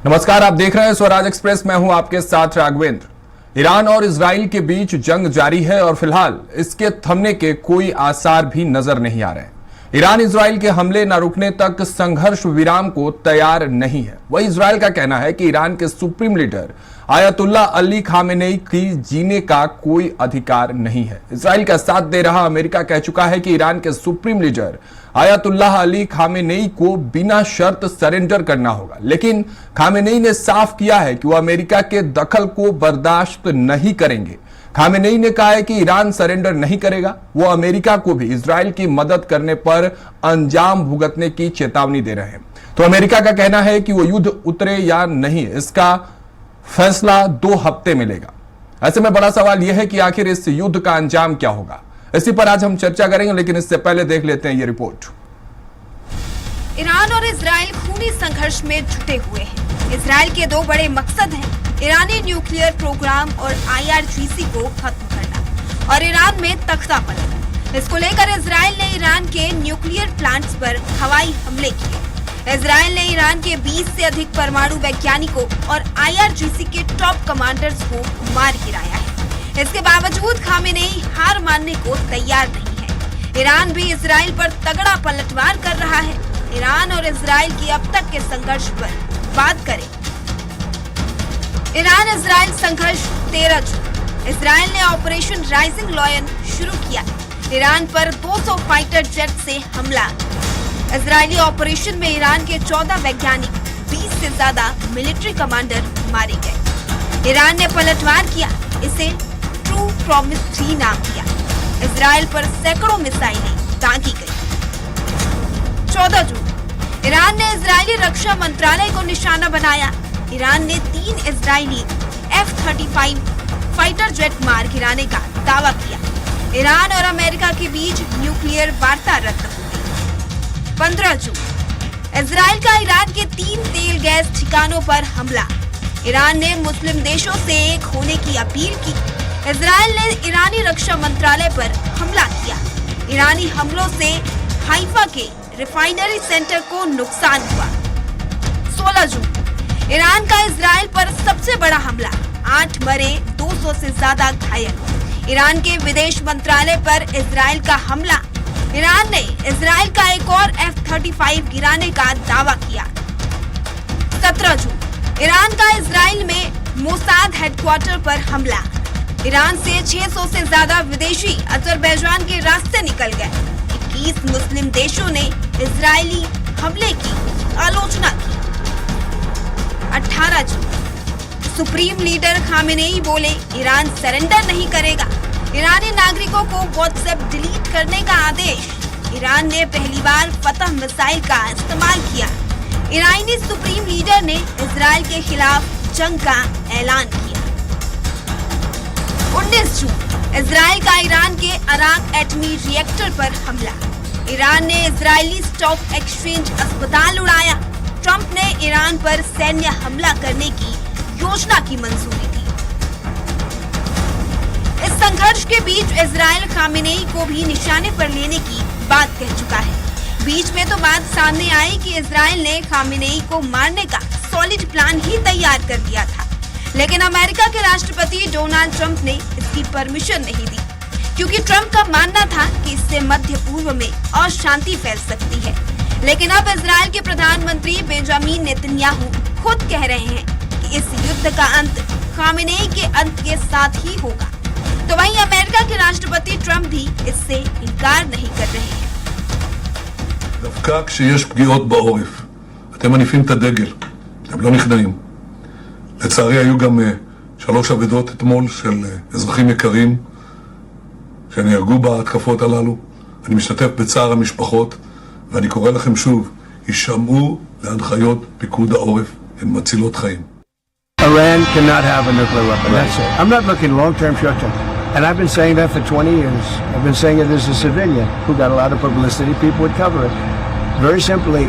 नमस्कार, आप देख रहे हैं स्वराज एक्सप्रेस। मैं हूं आपके साथ राघवेंद्र। ईरान और इजराइल के बीच जंग जारी है और फिलहाल इसके थमने के कोई आसार भी नजर नहीं आ रहे। ईरान इजराइल के हमले न रुकने तक संघर्ष विराम को तैयार नहीं है। वही इजराइल का कहना है कि ईरान के supreme leader Ayatollah Ali Khamenei की जीने का कोई अधिकार नहीं है। इजराइल का साथ दे रहा अमेरिका कह चुका है कि ईरान के supreme leader Ayatollah Ali Khamenei को बिना शर्त सरेंडर करना होगा, लेकिन खामेनेई ने साफ किया है कि वह अमेरिका के दखल को बर्दाश्त नहीं करेंगे। खामेनेई ने कहा है कि ईरान सरेंडर नहीं करेगा। वो अमेरिका को भी इजराइल की मदद करने पर अंजाम भुगतने की चेतावनी दे रहे हैं। तो अमेरिका का कहना है कि वो युद्ध उतरे या नहीं, इसका फैसला 2 हफ्ते मिलेगा। ऐसे में बड़ा सवाल यह है कि आखिर इस युद्ध का अंजाम क्या होगा। इसी पर आज हम चर्चा करेंगे, लेकिन इससे पहले देख लेते हैं ये रिपोर्ट। ईरान और इजराइल खूनी संघर्ष में जुटे हुए हैं। इजराइल के 2 बड़े मकसद हैं, ईरानी न्यूक्लियर प्रोग्राम और IRGC को खत्म करना और ईरान में तख्ता पलट। इसको लेकर इजराइल ने ईरान के न्यूक्लियर प्लांट्स पर हवाई हमले किए। इजराइल ने ईरान के 20 से अधिक परमाणु वैज्ञानिकों और IRGC के टॉप कमांडर्स को मार गिराया है। इसके बावजूद खामेनेई हार मानने को तैयार नहीं है। ईरान भी इजराइल पर तगड़ा पलटवार कर रहा है। ईरान और इजराइल की अब तक के संघर्ष पर बात करें। ईरान इजराइल संघर्ष 13 जून। इजराइल ने ऑपरेशन राइजिंग लॉयन शुरू किया। ईरान पर 200 फाइटर जेट से हमला। इजरायली ऑपरेशन में ईरान के 14 वैज्ञानिक, 20 से ज्यादा मिलिट्री कमांडर मारे गए। ईरान ने पलटवार किया, इसे ट्रू प्रॉमिस 3 नाम दिया। इजराइल पर सैकड़ों मिसाइलें दागी गई। 14 जून ईरान ने इजरायली रक्षा मंत्रालय को निशाना बनाया। ईरान ने 3 इजरायली F-35 फाइटर जेट मार गिराने का दावा किया। ईरान और अमेरिका के बीच न्यूक्लियर वार्ता रद्द हो गई। 15 जून इजराइल का ईरान के 3 तेल गैस ठिकानों पर हमला। ईरान ने मुस्लिम देशों से एक होने की अपील की। इजराइल ने ईरानी रक्षा मंत्रालय पर हमला किया। ईरानी हमलों से हाइफा के रिफाइनरी सेंटर को नुकसान हुआ। 16 जून ईरान का इजराइल पर सबसे बड़ा हमला, 8 मरे, 200 से ज्यादा घायल। ईरान के विदेश मंत्रालय पर इजराइल का हमला। ईरान ने इजराइल का एक और F-35 गिराने का दावा किया। 17 जून ईरान का इजराइल में मोसाद हेडक्वार्टर पर हमला। ईरान से 600 से ज्यादा विदेशी अजरबैजान के रास्ते निकल गए। 21 मुस्लिम देशों ने इजरायली हमले की आलोचना की। 18 जून सुप्रीम लीडर खामेनेई बोले, ईरान सरेंडर नहीं करेगा। ईरानी नागरिकों को व्हाट्सएप डिलीट करने का आदेश। ईरान ने पहली बार फतह मिसाइल का इस्तेमाल किया। ईरानी सुप्रीम लीडर ने इजराइल के खिलाफ जंग का ऐलान किया। 19 जून इजराइल का ईरान के अराक एटमी रिएक्टर पर हमला। ईरान ने इजरायली स्टॉक एक्सचेंज अस्पताल उड़ाया। ट्रंप ने ईरान पर सैन्य हमला करने की योजना की मंजूरी दी। इस संघर्ष के बीच इजराइल खामेनेई को भी निशाने पर लेने की बात कह चुका है। बीच में तो बात सामने आई कि इजराइल ने खामेनेई को मारने का सॉलिड प्लान ही तैयार कर दिया था, लेकिन अमेरिका के राष्ट्रपति डोनाल्ड ट्रंप ने इसकी परमिशन नहीं दी, क्योंकि ट्रंप का मानना था कि इससे मध्य पूर्व में अशांति फैल सकती है। लेकिन अब इजराइल के प्रधानमंत्री बेंजामिन नेतन्याहू खुद कह रहे हैं कि इस युद्ध का अंत खामेनेई के अंत के साथ ही होगा। तो वहीं अमेरिका के राष्ट्रपति ट्रंप भी इससे इनकार नहीं कर रहे हैं। דווקא כשיש פגיעות בעורף, אתם מניפים את הדגל, אתם לא נכנעים. לצערי היו גם 3 אבדות אתמול של אזרחים יקרים שנהרגו בהתקפות הללו. אני משתתף בצער המשפחות, ואני קורא לכם שוב, הישמעו להנחיות פיקוד העורף, הן מצילות חיים. Iran cannot have a nuclear weapon. That's it. I'm not looking long-term, short-term. And I've been saying that for 20 years. I've been saying it as a civilian who got a lot of publicity. People would cover it. Very simply,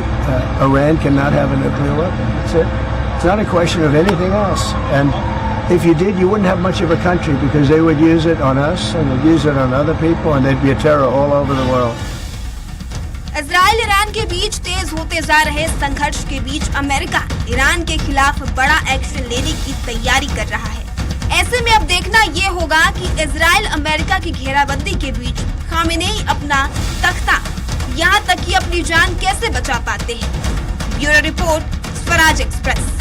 Iran cannot have a nuclear weapon. That's it. It's not a question of anything else. And if you did, you wouldn't have much of a country, because they would use it on us and they'd use it on other people, and there'd be a terror all over the world. Israel Iran के बीच तेज होते जा रहे संघर्ष के बीच America Iran के खिलाफ बड़ा action लेने की तैयारी कर रहा है। ऐसे में अब देखना ये होगा कि इजराइल अमेरिका की घेराबंदी के बीच खामेनेई अपना तख्ता, यहाँ तक कि अपनी जान कैसे बचा पाते हैं। Bureau report, Swaraj express.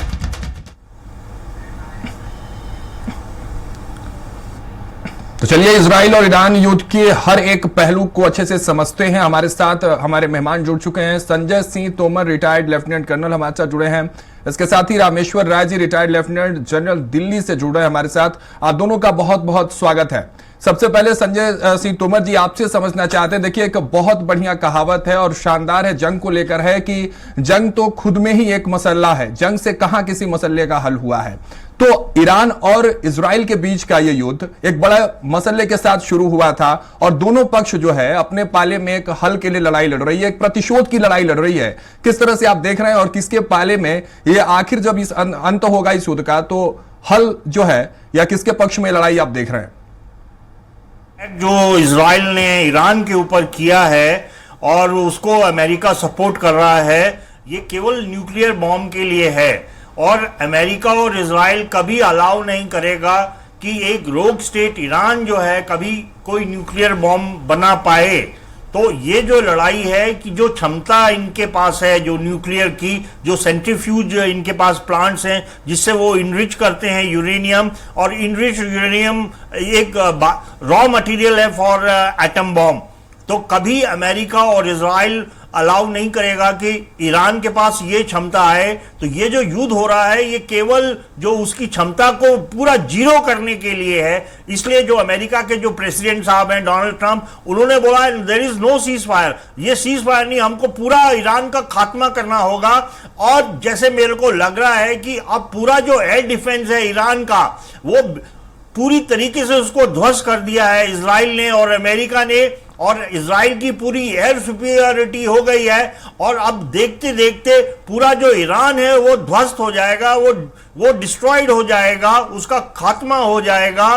तो चलिए इजराइल और ईरान युद्ध के हर एक पहलू को अच्छे से समझते हैं। हमारे साथ हमारे मेहमान जुड़ चुके हैं। Sanjay Singh Tomar, retired lieutenant colonel, हमारे साथ जुड़े हैं। इसके साथ ही Rameshwar Rai ji, retired lieutenant general, Delhi से जुड़ रहे हैं हमारे साथ। आप दोनों का बहुत बहुत स्वागत है। सबसे पहले संजय सिंह तोमर जी, आपसे समझना चाहते हैं। देखिए, एक बहुत बढ़िया कहावत है और शानदार है, जंग को लेकर है कि जंग तो खुद में ही एक मसला है, जंग से कहां किसी मसले का हल हुआ है। तो ईरान और इजराइल के बीच का यह युद्ध एक बड़ा मसले के साथ शुरू हुआ था और दोनों पक्ष जो है अपने पाले में एक हल के लिए लड़ाई लड़ रही है, एक प्रतिशोध की लड़ाई लड़ रही है। किस तरह से आप देख रहे हैं और किसके पाले में ये आखिर जब इस अंत होगा इस युद्ध का, तो हल जो है या किसके पक्ष में लड़ाई आप देख रहे हैं? जो इजराइल ने ईरान के ऊपर किया है और उसको अमेरिका सपोर्ट कर रहा है, ये केवल न्यूक्लियर बॉम्ब के लिए है और अमेरिका और इजराइल कभी अलाउ नहीं करेगा कि एक रोग स्टेट ईरान जो है कभी कोई न्यूक्लियर बॉम्ब बना पाए। तो ये जो लड़ाई है कि जो क्षमता इनके पास है, जो न्यूक्लियर की, जो सेंट्रीफ्यूज इनके पास प्लांट्स हैं जिससे वो इनरिच करते हैं यूरेनियम, और इनरिच यूरेनियम एक रॉ मटेरियल है फॉर एटम बॉम्ब। तो कभी अमेरिका और इजराइल अलाउ नहीं करेगा कि ईरान के पास ये क्षमता आए। तो ये जो युद्ध हो रहा है ये केवल जो उसकी क्षमता को पूरा जीरो करने के लिए है। इसलिए जो अमेरिका के जो प्रेसिडेंट साहब हैं डोनाल्ड ट्रंप, उन्होंने बोला there is no ceasefire, ये सीज फायर नहीं, हमको पूरा ईरान का खात्मा करना होगा। और जैसे मेरे को लग रहा है कि अब पूरा जो एयर डिफेंस है ईरान का, वो पूरी तरीके से उसको ध्वस्त कर दिया है इजराइल ने और अमेरिका ने, और इजराइल की पूरी एयर सुपीरियरिटी हो गई है। और अब देखते देखते पूरा जो ईरान है वो ध्वस्त हो जाएगा, वो डिस्ट्रॉयड हो जाएगा, उसका खात्मा हो जाएगा।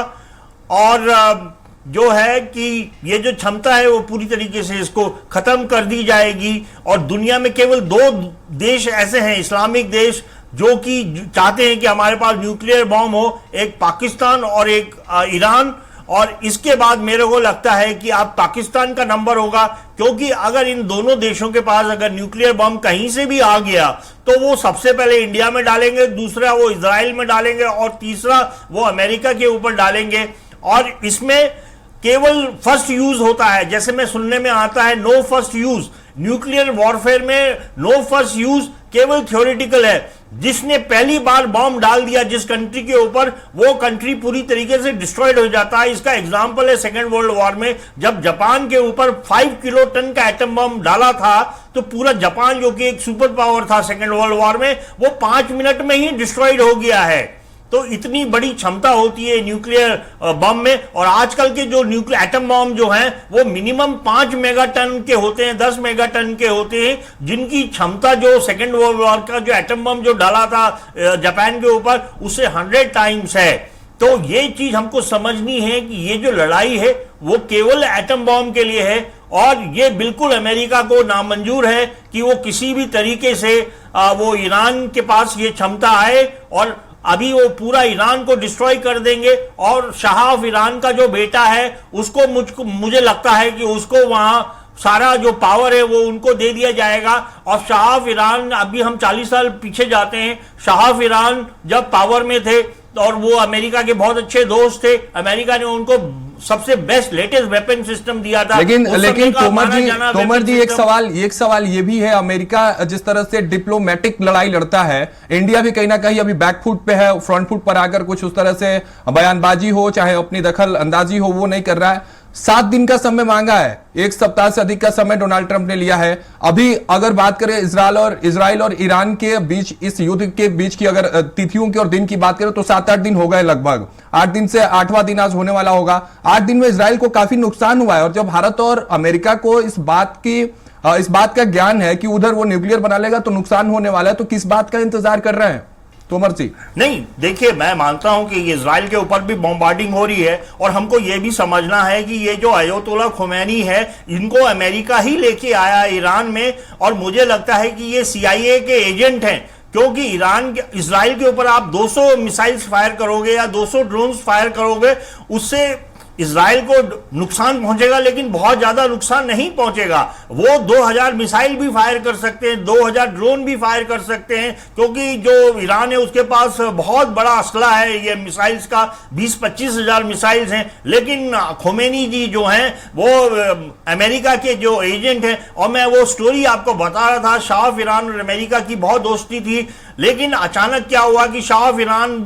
और जो है कि ये जो क्षमता है वो पूरी तरीके से इसको खत्म कर दी जाएगी। और दुनिया में केवल 2 देश ऐसे हैं, इस्लामिक देश, जो कि चाहते हैं कि हमारे पास न्यूक्लियर बॉम्ब हो, एक पाकिस्तान और एक ईरान। और इसके बाद मेरे को लगता है कि अब पाकिस्तान का नंबर होगा, क्योंकि अगर इन दोनों देशों के पास अगर न्यूक्लियर बॉम्ब कहीं से भी आ गया तो वो सबसे पहले इंडिया में डालेंगे, दूसरा वो इजराइल में डालेंगे और तीसरा वो अमेरिका के ऊपर डालेंगे। और इसमें केवल फर्स्ट यूज होता है, जैसे मैं सुनने में आता है no first use. Nuclear warfare में नो फर्स्ट यूज केवल थ्योरेटिकल है। जिसने पहली बार बॉम्ब डाल दिया जिस कंट्री के ऊपर, वो कंट्री पूरी तरीके से डिस्ट्रॉयड हो जाता है। इसका एग्जांपल है सेकेंड वर्ल्ड वॉर में, जब जापान के ऊपर 5 किलो टन का एटम बम डाला था तो पूरा जापान, जो कि एक सुपर पावर था सेकेंड वर्ल्ड वॉर में, वो 5 मिनट में ही डिस्ट्रॉयड हो गया है। तो इतनी बड़ी क्षमता होती है न्यूक्लियर बम में। और आजकल के जो न्यूक्लियर एटम बम जो हैं वो मिनिमम 5 मेगाटन के होते हैं, 10 मेगाटन के होते हैं, जिनकी क्षमता जो सेकेंड वर्ल्ड वॉर का जो एटम बम जो डाला था जापान के ऊपर, उससे 100 टाइम्स है। तो ये चीज हमको समझनी है कि ये जो लड़ाई है वो केवल एटम बॉम्ब के लिए है और ये बिल्कुल अमेरिका को नामंजूर है कि वो किसी भी तरीके से वो ईरान के पास ये क्षमता आए और अभी वो पूरा ईरान को डिस्ट्रॉय कर देंगे। और शाह ऑफ ईरान का जो बेटा है उसको मुझे लगता है कि उसको वहां सारा जो पावर है वो उनको दे दिया जाएगा। और शाह ऑफ ईरान, अभी हम 40 साल पीछे जाते हैं, शाह ऑफ ईरान जब पावर में थे और वो अमेरिका के बहुत अच्छे दोस्त थे, अमेरिका ने उनको सबसे बेस्ट लेटेस्ट वेपन सिस्टम दिया था। लेकिन तोमर जी एक सवाल ये भी है, अमेरिका जिस तरह से डिप्लोमेटिक लड़ाई लड़ता है, इंडिया भी कहीं ना कहीं अभी बैकफुट पे है, फ्रंट फुट पर आकर कुछ उस तरह से बयानबाजी हो चाहे अपनी दखल अंदाजी हो वो नहीं कर रहा है। 7 दिन का समय मांगा है, 1 सप्ताह से अधिक का समय डोनाल्ड ट्रंप ने लिया है। अभी अगर बात करें इजराइल और ईरान के बीच, इस युद्ध के बीच की अगर तिथियों की और दिन की बात करें तो 7-8 दिन हो गए लगभग। 8 दिन से 8वां दिन आज होने वाला होगा। 8 दिन में इजराइल को काफी नुकसान हुआ है और जब भारत और अमेरिका को इस बात का ज्ञान है कि उधर वो न्यूक्लियर बना लेगा तो नुकसान होने वाला है, तो किस बात का इंतजार कर रहे हैं? तोमर जी? नहीं, देखिए, मैं मानता हूं कि इजराइल के ऊपर भी बॉम्बार्डिंग हो रही है और हमको यह भी समझना है कि ये जो अयतोल्ला खोमैनी है, इनको अमेरिका ही लेके आया ईरान में, और मुझे लगता है कि ये CIA के एजेंट हैं, क्योंकि इजराइल के ऊपर आप 200 मिसाइल्स फायर करोगे या 200 ड्रोन्स फायर करोगे, उससे इजराइल को नुकसान पहुंचेगा, लेकिन बहुत ज्यादा नुकसान नहीं पहुंचेगा। वो 2000 मिसाइल भी फायर कर सकते हैं, 2000 ड्रोन भी फायर कर सकते हैं, क्योंकि जो ईरान है उसके पास बहुत बड़ा असला है, ये मिसाइल्स का 20-25 हजार मिसाइल्स हैं। लेकिन खोमेनी जी जो हैं वो अमेरिका के जो एजेंट हैं, और मैं वो स्टोरी आपको बता रहा था, शाह ऑफ ईरान और अमेरिका की बहुत दोस्ती थी, लेकिन अचानक क्या हुआ कि शाह ऑफ ईरान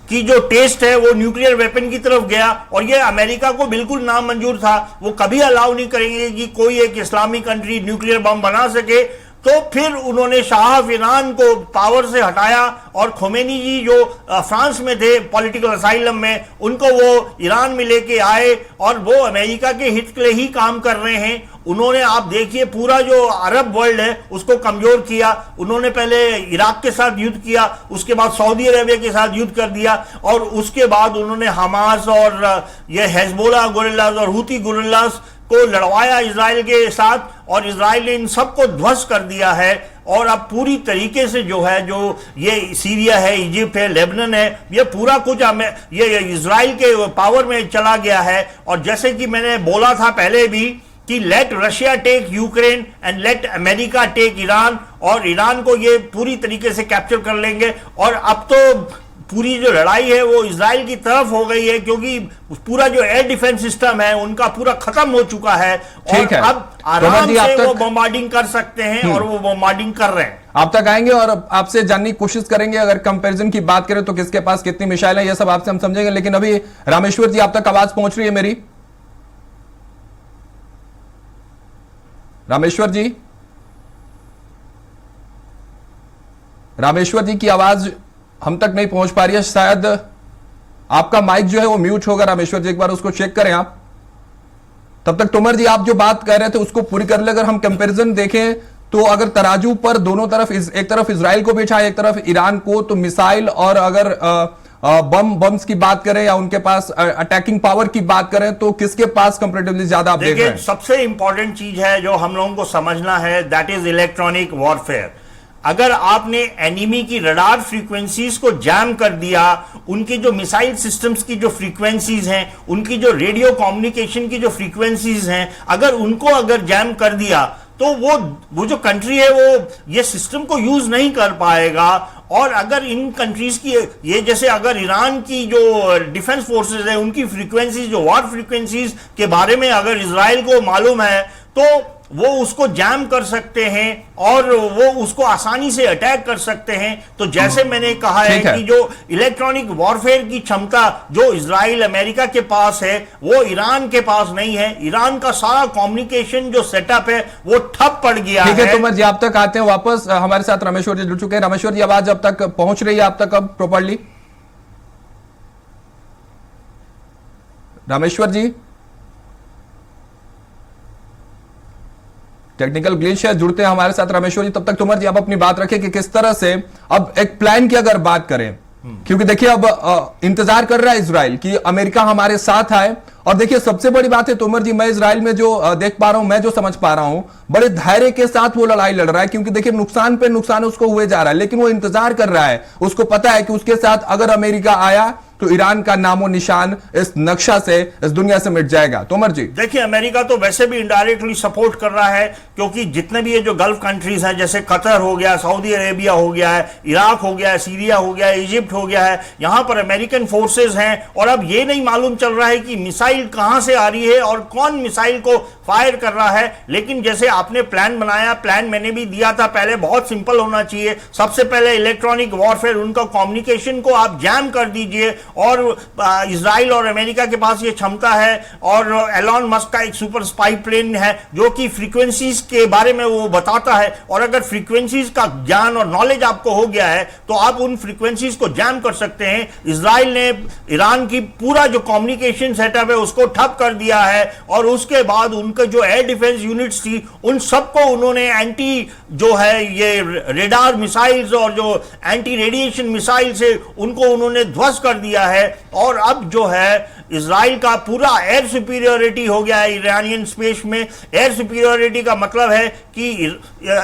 की जो टेस्ट है वो न्यूक्लियर वेपन की तरफ गया, और ये अमेरिका को बिल्कुल नामंजूर था। वो कभी अलाउ नहीं करेंगे कि कोई एक इस्लामिक कंट्री न्यूक्लियर बम बना सके। तो फिर उन्होंने शाह ऑफ ईरान को पावर से हटाया, और खोमेनी जी जो फ्रांस में थे पॉलिटिकल असाइलम में, उनको वो ईरान में लेके आए, और वो अमेरिका के हित के लिए ही काम कर रहे हैं। उन्होंने, आप देखिए, पूरा जो अरब वर्ल्ड है उसको कमजोर किया। उन्होंने पहले इराक के साथ युद्ध किया, उसके बाद सऊदी अरेबिया के साथ युद्ध कर दिया, और उसके बाद उन्होंने हमास और ये हिजबुल्लाह गुरिल्लास और हुती गुरिल्लास को लड़वाया इजराइल के साथ, और इजराइल ने इन सबको ध्वस्त कर दिया है। और अब पूरी तरीके से जो है, जो ये सीरिया है, इजिप्ट है, लेबनान है, ये पूरा कुछ ये इजराइल के पावर में चला गया है। और जैसे कि मैंने बोला था पहले भी कि let Russia take Ukraine and let America take Iran, और ईरान को ये पूरी तरीके से कैप्चर कर लेंगे। और अब तो पूरी जो लड़ाई है वो इजराइल की तरफ हो गई है, क्योंकि पूरा जो एयर डिफेंस सिस्टम है उनका पूरा खत्म हो चुका है, और अब आराम से वो बॉम्बार्डिंग कर सकते हैं, और वो बॉम्बार्डिंग कर रहे हैं। आप तक आएंगे और आपसे जानने की कोशिश करेंगे, अगर कंपैरिजन की बात करें तो किसके पास कितनी मिसाइल है, ये सब आपसे हम समझेंगे। लेकिन अभी रामेश्वर जी, आप तक आवाज पहुंच रही है मेरी? रामेश्वर जी, रामेश्वर जी की आवाज हम तक नहीं पहुंच पा रही है, शायद आपका माइक जो है वो म्यूट होगा। रामेश्वर जी, एक बार उसको चेक करें आप। तब तक तोमर जी, आप जो बात कर रहे थे उसको पूरी कर ले। अगर हम कंपैरिजन देखें तो अगर तराजू पर दोनों तरफ, एक तरफ इजराइल को बिठाए, एक तरफ ईरान को, तो मिसाइल और अगर बम्स की बात करें या उनके पास अटैकिंग पावर की बात करें, तो किसके पास कंपैरेटिवली ज्यादा आप देख रहे हैं? सबसे इंपॉर्टेंट चीज है जो हम लोगों को समझना है, दैट इज इलेक्ट्रॉनिक वॉरफेयर। अगर आपने एनिमी की रडार फ्रीक्वेंसीज को जैम कर दिया, उनकी जो मिसाइल सिस्टम्स की जो फ्रीक्वेंसीज हैं, उनकी जो रेडियो कम्युनिकेशन की जो फ्रीक्वेंसीज हैं, अगर जैम कर दिया, तो वो जो कंट्री है वो ये सिस्टम को यूज नहीं कर पाएगा। और अगर इन कंट्रीज की, ये जैसे अगर ईरान की जो डिफेंस फोर्सेस है उनकी फ्रीक्वेंसीज, जो वॉर फ्रीक्वेंसीज के बारे में अगर इजराइल को मालूम है, तो वो उसको जैम कर सकते हैं और वो उसको आसानी से अटैक कर सकते हैं। तो जैसे मैंने कहा है कि जो इलेक्ट्रॉनिक वॉरफेयर की क्षमता जो इजराइल अमेरिका के पास है वो ईरान के पास नहीं है। ईरान का सारा कम्युनिकेशन जो सेटअप है वो ठप पड़ गया है। ठीक है तोमर जी, आप तक आते हैं वापस। हमारे साथ रामेश्वर जी जुड़ चुके हैं। रामेश्वर जी, आवाज अब तक पहुंच रही है आप तक अब properly? Rameshwar ji, technical glitch है, जुड़ते हैं हमारे साथ रामेश्वर जी। तब तक तोमर जी आप अपनी बात रखें कि किस तरह से अब एक प्लान की अगर बात करें, क्योंकि देखिए अब इंतजार कर रहा है इजराइल कि अमेरिका हमारे साथ आए। और देखिए सबसे बड़ी बात है तोमर जी, मैं इजराइल में जो देख पा रहा हूं, मैं जो समझ पा रहा हूं, बड़े धैर्य के साथ वो लड़ाई लड़ रहा है, क्योंकि देखिए नुकसान पे नुकसान उसको हुए जा रहा है, लेकिन वो इंतजार कर रहा है। उसको पता है कि उसके साथ अगर अमेरिका आया तो ईरान का नामो निशान इस नक्शा से, इस दुनिया से मिट जाएगा। तोमर जी, देखिए अमेरिका तो वैसे भी इनडायरेक्टली सपोर्ट कर रहा है, क्योंकि जितने भी ये जो गल्फ कंट्रीज हैं, जैसे कतर हो गया, सऊदी अरेबिया हो गया है, इराक हो गया है, सीरिया हो गया है, इजिप्ट हो गया है, यहां पर अमेरिकन फोर्सेज हैं। और अब ये नहीं मालूम चल रहा है कि मिसाइल कहां से आ रही है और कौन मिसाइल को फायर कर रहा है। लेकिन जैसे आपने प्लान बनाया, प्लान मैंने भी दिया था पहले, बहुत सिंपल होना चाहिए। सबसे पहले इलेक्ट्रॉनिक वॉरफेयर, उनका कम्युनिकेशन को आप जैम कर दीजिए और इजराइल और अमेरिका के पास ये क्षमता है, और एलॉन मस्क का एक सुपर स्पाई प्लेन है जो कि फ्रीक्वेंसीज के बारे में वो बताता है, और अगर फ्रीक्वेंसीज का ज्ञान और नॉलेज आपको हो गया है तो आप उन फ्रीक्वेंसीज को जैम कर सकते हैं। इजराइल ने ईरान की पूरा जो कम्युनिकेशन सेटअप है उसको ठप कर दिया है, और उसके बाद उनके जो एयर डिफेंस यूनिट्स थी उन सबको उन्होंने एंटी जो है ये रेडार मिसाइल्स और जो एंटी रेडिएशन मिसाइल से उनको उन्होंने ध्वस्त कर दिया है। और अब जो है इजराइल का पूरा एयर सुपीरियोरिटी हो गया है ईरानियन स्पेस में। एयर सुपीरियोरिटी का मतलब है कि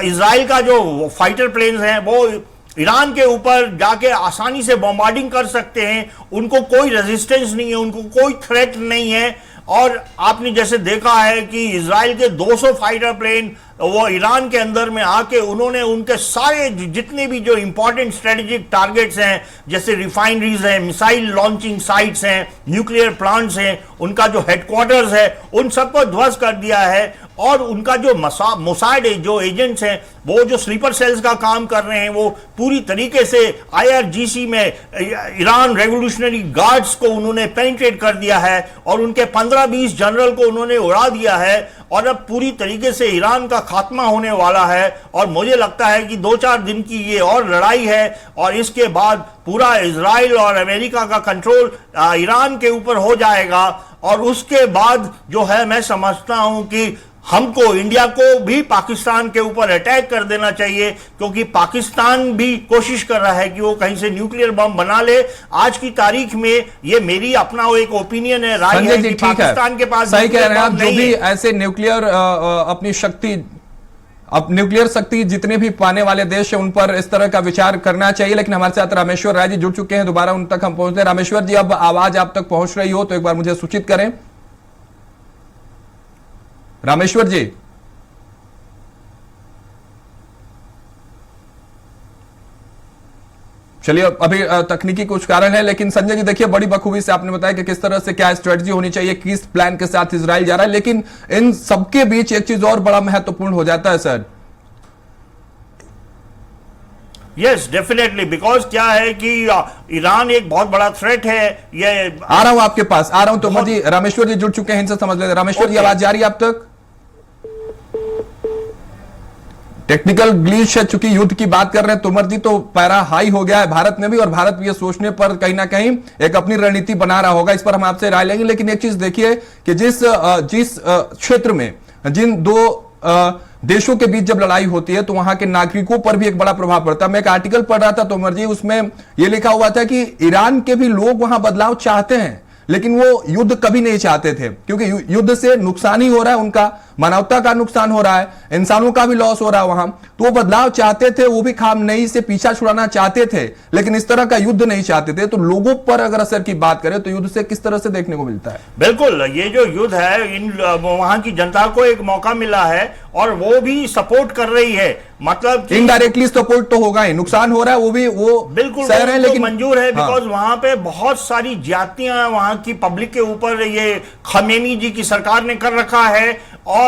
इजराइल का जो फाइटर प्लेन्स हैं वो ईरान के ऊपर जाके आसानी से बॉम्बार्डिंग कर सकते हैं, उनको कोई रेजिस्टेंस नहीं है, उनको कोई थ्रेट नहीं है। और आपने जैसे देखा है कि इजराइल के 200 फाइटर प्लेन वो ईरान के अंदर में आके उन्होंने उनके सारे जितने भी जो इंपॉर्टेंट स्ट्रेटेजिक टारगेट्स हैं, जैसे रिफाइनरीज हैं, मिसाइल लॉन्चिंग साइट्स हैं, न्यूक्लियर प्लांट्स हैं, उनका जो हेडक्वार्टर्स है उन सबको ध्वस्त कर दिया है। और उनका जो मोसाद जो एजेंट्स हैं वो जो स्लीपर सेल्स का काम कर रहे हैं वो पूरी तरीके से IRGC में ईरान रेवोल्यूशनरी गार्ड्स को उन्होंने पेनिट्रेट कर दिया है, और उनके 15-20 जनरल को उन्होंने उड़ा दिया है। और अब पूरी तरीके से ईरान का खात्मा होने वाला है, और मुझे लगता है कि 2-4 दिन की ये और लड़ाई है, और इसके बाद पूरा इजराइल और अमेरिका का कंट्रोल ईरान के ऊपर हो जाएगा। और उसके बाद जो है मैं समझता हूं कि हमको इंडिया को भी पाकिस्तान के ऊपर अटैक कर देना चाहिए, क्योंकि पाकिस्तान भी कोशिश कर रहा है कि वो कहीं से न्यूक्लियर बम बना ले। आज की तारीख में ये मेरी अपना वो एक ओपिनियन है, राय है कि पाकिस्तान के पास सही कह रहे हैं आप। जो भी ऐसे न्यूक्लियर अपनी शक्ति अब न्यूक्लियर शक्ति जितने भी पाने वाले देश हैं उन पर इस तरह का विचार करना चाहिए। लेकिन हमारे साथ रामेश्वर राय जी जुड़ चुके हैं, दोबारा उन तक हम पहुंचते हैं। रामेश्वर जी, अब आवाज आप तक पहुंच रही हो तो एक बार मुझे सूचित करें। रामेश्वर जी, चलिए अभी तकनीकी कुछ कारण है, लेकिन संजय जी देखिए बड़ी बखूबी से आपने बताया कि किस तरह से क्या स्ट्रेटजी होनी चाहिए, किस प्लान के साथ इजराइल जा रहा है। लेकिन इन सबके बीच एक चीज और बड़ा महत्वपूर्ण हो जाता है सर। यस डेफिनेटली, बिकॉज क्या है कि ईरान एक बहुत बड़ा थ्रेट है। ये आ रहा हूं आपके पास, आ रहा हूं। तो जी रामेश्वर जी जुड़ चुके हैं, इनसे समझ लेते हैं। रामेश्वर जी, आवाज जा रही है आप तक? टेक्निकल ग्लिच है, चूंकि युद्ध की बात कर रहे हैं तोमर जी, तो पैरा हाई हो गया है भारत में भी, और भारत भी ये सोचने पर कहीं ना कहीं एक अपनी रणनीति बना रहा होगा। इस पर हम आपसे राय लेंगे। लेकिन एक चीज देखिए कि जिस क्षेत्र में जिन दो देशों के बीच जब लड़ाई होती है तो वहां के नागरिकों पर भी एक बड़ा प्रभाव पड़ता है। मैं एक आर्टिकल पढ़ रहा था तोमर जी, उसमें यह लिखा हुआ था कि ईरान के भी लोग वहां बदलाव चाहते हैं, लेकिन वो युद्ध कभी नहीं चाहते थे, क्योंकि युद्ध से नुकसान ही हो रहा है, उनका मानवता का नुकसान हो रहा है, इंसानों का भी लॉस हो रहा है वहां। तो वो बदलाव चाहते थे, वो भी खामनेई से पीछा छुड़ाना चाहते थे, लेकिन इस तरह का युद्ध नहीं चाहते थे। तो लोगों पर अगर असर की बात करें तो युद्ध से किस तरह से देखने को मिलता है? बिल्कुल, ये जो युद्ध है इन वहां की जनता को एक मौका मिला है और वो भी सपोर्ट कर रही है। मतलब इनडायरेक्टली सपोर्ट तो होगा ही, नुकसान हो रहा है वो भी वो बिल्कुल सह रहे हैं, लेकिन मंजूर है। बिकॉज वहां पे बहुत सारी ज्यादतियां वहां की पब्लिक के ऊपर ये खमेनी जी की सरकार ने कर रखा है, और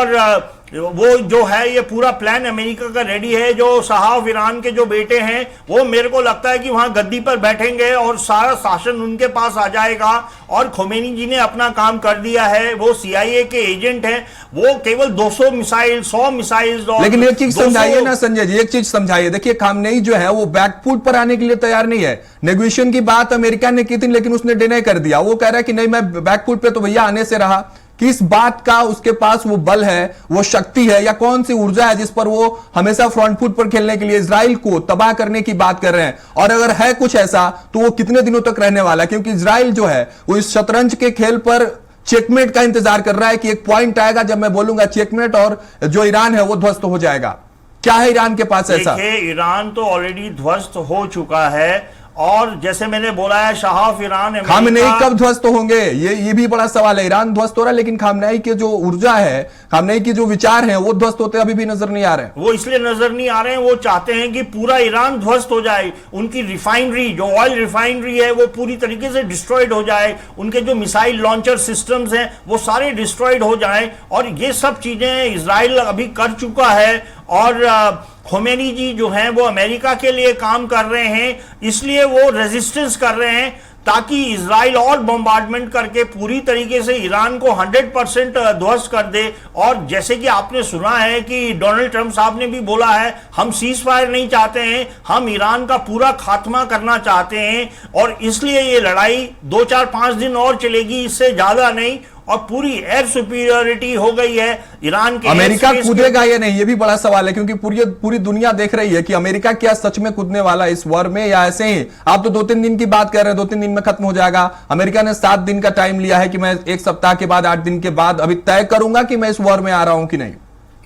वो जो है ये पूरा प्लान अमेरिका का रेडी है। जो साहब ईरान के जो बेटे हैं वो मेरे को लगता है कि वहां गद्दी पर बैठेंगे और सारा शासन उनके पास आ जाएगा। और खोमेनी जी ने अपना काम कर दिया है, वो CIA के एजेंट हैं, वो केवल 200 मिसाइल 100 मिसाइल। लेकिन एक चीज समझाइए ना संजय जी, एक चीज समझाइए। देखिए खामनेई जो है वो बैकफुट पर आने के लिए तैयार नहीं है। नेगोशिएशन की बात अमेरिका ने की थी, लेकिन उसने डिनाई कर दिया। वो कह रहा है कि नहीं, मैं बैकफुट पे तो भैया आने से रहा। किस बात का उसके पास वो बल है, वो शक्ति है, या कौन सी ऊर्जा है जिस पर वो हमेशा फ्रंट फुट पर खेलने के लिए इजराइल को तबाह करने की बात कर रहे हैं? और अगर है कुछ ऐसा तो वो कितने दिनों तक रहने वाला है? क्योंकि इजराइल जो है वो इस शतरंज के खेल पर चेकमेट का इंतजार कर रहा है कि एक पॉइंट आएगा जब मैं बोलूंगा चेकमेट और जो ईरान है वो ध्वस्त हो जाएगा। क्या है ईरान के पास ऐसा? ईरान तो ऑलरेडी ध्वस्त हो चुका है, और जैसे मैंने बोला है शाह ईरान खामनेई कब ध्वस्त होंगे, ये भी बड़ा सवाल है। ईरान ध्वस्त हो रहा है, लेकिन खामनेई की जो ऊर्जा है, खामनेई की जो विचार हैं वो ध्वस्त होते अभी भी नजर नहीं आ रहे हैं। वो इसलिए नजर नहीं आ रहे हैं, वो चाहते हैं कि पूरा ईरान ध्वस्त हो जाए, उनकी रिफाइनरी जो ऑयल रिफाइनरी है वो पूरी तरीके से डिस्ट्रॉयड हो जाए, उनके जो मिसाइल लॉन्चर सिस्टम्स हैं वो सारे डिस्ट्रॉयड हो जाए। और ये सब चीजें इजराइल अभी कर चुका है, और खोमेनी जी जो हैं वो अमेरिका के लिए काम कर रहे हैं, इसलिए वो रेजिस्टेंस कर रहे हैं। ताकि इजराइल और बॉम्बार्डमेंट करके पूरी तरीके से ईरान को 100% ध्वस्त कर दे। और जैसे कि आपने सुना है कि डोनाल्ड ट्रंप साहब ने भी बोला है, हम सीज फायर नहीं चाहते हैं, हम ईरान का पूरा खात्मा करना चाहते हैं, और इसलिए ये लड़ाई 2, 4, 5 दिन और चलेगी, इससे ज्यादा नहीं। और पूरी एयर सुपीरियरिटी हो गई है ईरान के। अमेरिका कूदेगा या नहीं, ये भी बड़ा सवाल है, क्योंकि पूरी दुनिया देख रही है कि अमेरिका क्या सच में कूदने वाला है इस वॉर में, या ऐसे ही आप तो 2-3 दिन की बात कर रहे हैं, 2-3 दिन में खत्म हो जाएगा। अमेरिका ने 7 दिन का टाइम लिया है कि मैं 1 सप्ताह के बाद, 8 दिन के बाद अभी तय करूंगा कि मैं इस वॉर में आ रहा हूं कि नहीं।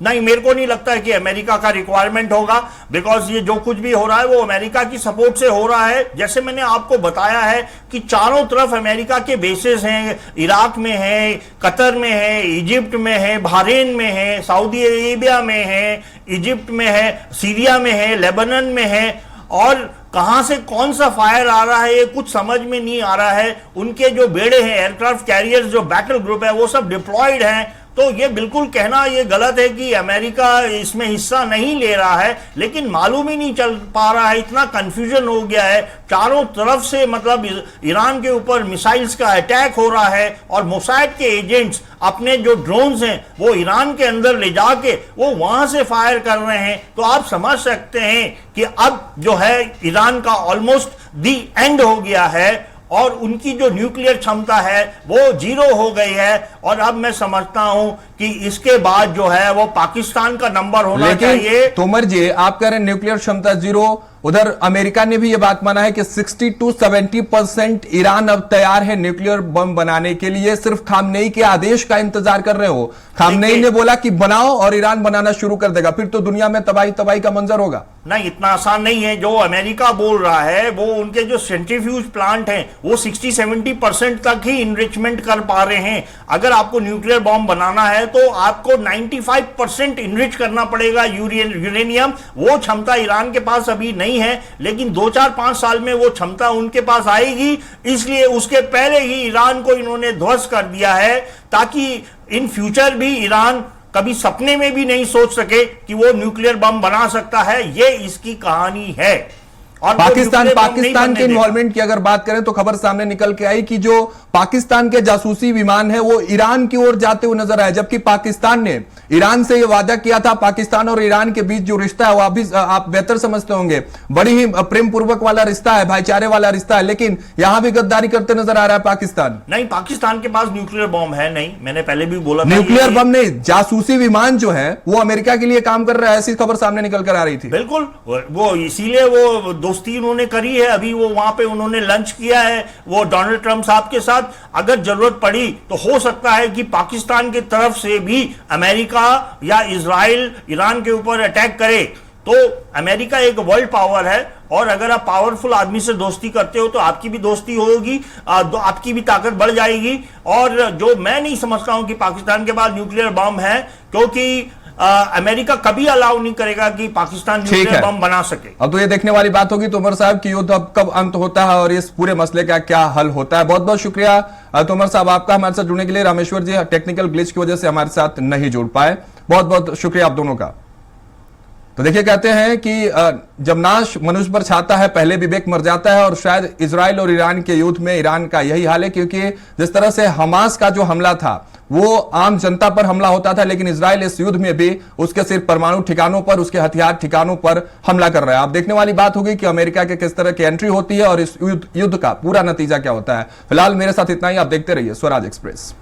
नहीं, मेरे को नहीं लगता है कि अमेरिका का रिक्वायरमेंट होगा, बिकॉज ये जो कुछ भी हो रहा है वो अमेरिका की सपोर्ट से हो रहा है। जैसे मैंने आपको बताया है कि चारों तरफ अमेरिका के बेसेस हैं, इराक में है, कतर में है, इजिप्ट में है, बहरीन में है, सऊदी अरेबिया में है, इजिप्ट में है, सीरिया में है, लेबनान में है, और कहां से कौन सा फायर आ रहा है ये कुछ समझ में नहीं आ रहा है। उनके जो बेड़े हैं, एयरक्राफ्ट कैरियर्स, जो बैटल ग्रुप है, वो सब डिप्लॉयड हैं। तो ये बिल्कुल कहना ये गलत है कि अमेरिका इसमें हिस्सा नहीं ले रहा है, लेकिन मालूम ही नहीं चल पा रहा है, इतना कंफ्यूजन हो गया है। चारों तरफ से मतलब ईरान के ऊपर मिसाइल्स का अटैक हो रहा है, और मोसाद के एजेंट्स अपने जो ड्रोन्स हैं वो ईरान के अंदर ले जाके वो वहां से फायर कर रहे हैं। तो आप समझ सकते हैं कि अब जो है ईरान का ऑलमोस्ट दी एंड हो गया है, और उनकी जो न्यूक्लियर क्षमता है वो 0 हो गई है। और अब मैं समझता हूं कि इसके बाद जो है वो पाकिस्तान का नंबर होना चाहिए। तोमर जी, आप कह रहे हैं न्यूक्लियर क्षमता 0, उधर अमेरिका ने भी यह बात माना है कि 60 to 70% ईरान अब तैयार है न्यूक्लियर बम बनाने के लिए, सिर्फ खामनेई के आदेश का इंतजार कर रहे हो। खामनेई ने बोला कि बनाओ और ईरान बनाना शुरू कर देगा, फिर तो दुनिया में तबाही का मंजर होगा। नहीं, इतना आसान नहीं है। जो अमेरिका बोल रहा है वो उनके जो सेंट्रीफ्यूज प्लांट हैं वो 60-70% तक ही इनरिचमेंट कर पा रहे हैं। अगर आपको न्यूक्लियर बॉम्ब बनाना है तो आपको 95% इनरिच करना पड़ेगा यूरेनियम। वो क्षमता ईरान के पास अभी नहीं है, लेकिन 2, 4, 5 साल में वो क्षमता उनके पास आएगी। इसलिए उसके पहले ही ईरान को इन्होंने ध्वस्त कर दिया है, ताकि इन फ्यूचर भी ईरान कभी सपने में भी नहीं सोच सके कि वो न्यूक्लियर बम बना सकता है। ये इसकी कहानी है। और पाकिस्तान के इन्वॉल्वमेंट की अगर बात करें तो खबर सामने निकल के आई कि जो पाकिस्तान के जासूसी विमान है वो ईरान की ओर जाते हुए नजर आए, जबकि पाकिस्तान ने ईरान से यह वादा किया था। पाकिस्तान और ईरान के बीच जो रिश्ता है वो अभी आप बेहतर समझते होंगे, बड़ी ही प्रेम पूर्वक वाला रिश्ता है, भाईचारे वाला रिश्ता है, लेकिन यहां भी गद्दारी करते नजर आ रहा है पाकिस्तान। नहीं, पाकिस्तान के पास न्यूक्लियर बॉम्ब है नहीं, मैंने पहले भी बोला। न्यूक्लियर बम नहीं, जासूसी विमान जो है वो अमेरिका के लिए काम कर रहा है, ऐसी खबर सामने निकल कर आ रही थी। बिल्कुल, वो इसीलिए वो दोस्ती उन्होंने करी है। अभी वो वहां पे उन्होंने लंच किया है वो डोनाल्ड ट्रंप साहब के साथ। अगर जरूरत पड़ी तो हो सकता है कि पाकिस्तान की तरफ से भी अमेरिका या इजराइल ईरान के ऊपर अटैक करे। तो अमेरिका एक वर्ल्ड पावर है, और अगर आप पावरफुल आदमी से दोस्ती करते हो तो आपकी भी दोस्ती होगी, आपकी भी ताकत बढ़ जाएगी। और जो मैं नहीं समझता हूं कि पाकिस्तान के पास न्यूक्लियर बम है, क्योंकि अमेरिका कभी अलाउ नहीं करेगा कि पाकिस्तान न्यूक्लियर बम बना सके। अब तो ये देखने वाली बात होगी तोमर साहब कि युद्ध अब कब अंत होता है और इस पूरे मसले का क्या हल होता है। बहुत बहुत शुक्रिया तोमर साहब आपका हमारे साथ जुड़ने के लिए। रामेश्वर जी टेक्निकल ग्लिच की वजह से हमारे साथ नहीं जुड़ पाए, बहुत बहुत शुक्रिया आप दोनों का। तो देखिए, कहते हैं कि जब नाश मनुष्य पर छाता है पहले विवेक मर जाता है, और शायद इजराइल और ईरान के युद्ध में ईरान का यही हाल है, क्योंकि जिस तरह से हमास का जो हमला था वो आम जनता पर हमला होता था, लेकिन इजराइल इस युद्ध में भी उसके सिर्फ परमाणु ठिकानों पर, उसके हथियार ठिकानों पर हमला कर रहा है। अब देखने वाली बात होगी कि अमेरिका के किस तरह की एंट्री होती है और इस युद्ध का पूरा नतीजा क्या होता है। फिलहाल मेरे साथ इतना ही, आप देखते रहिए स्वराज एक्सप्रेस।